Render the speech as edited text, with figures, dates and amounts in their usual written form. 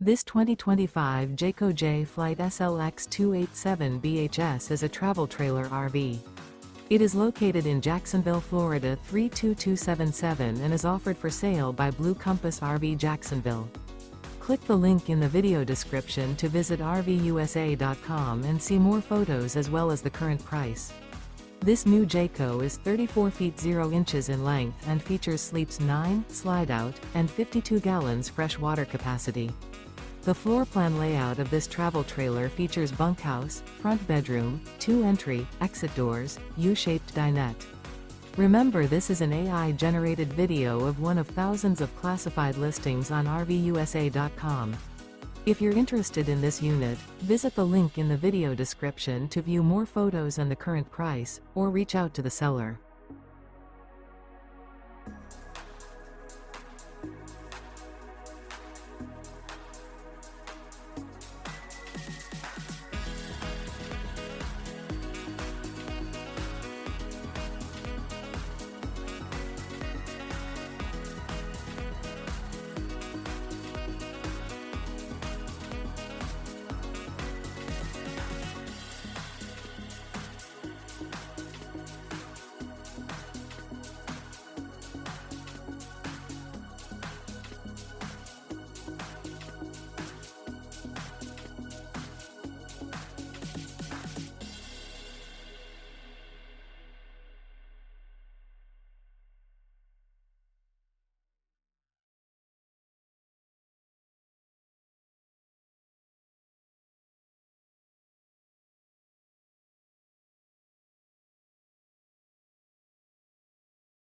This 2025 Jayco Jay Flight SLX 287 BHS is a travel trailer RV. It is located in Jacksonville, Florida 32277 and is offered for sale by Blue Compass RV Jacksonville. Click the link in the video description to visit RVUSA.com and see more photos as well as the current price. This new Jayco is 34 feet 0 inches in length and features sleeps 9, slide-out, and 52 gallons fresh water capacity. The floor plan layout of this travel trailer features bunkhouse, front bedroom, 2 entry, exit doors, U-shaped dinette. Remember, this is an AI-generated video of one of thousands of classified listings on RVUSA.com. If you're interested in this unit, visit the link in the video description to view more photos and the current price, or reach out to the seller.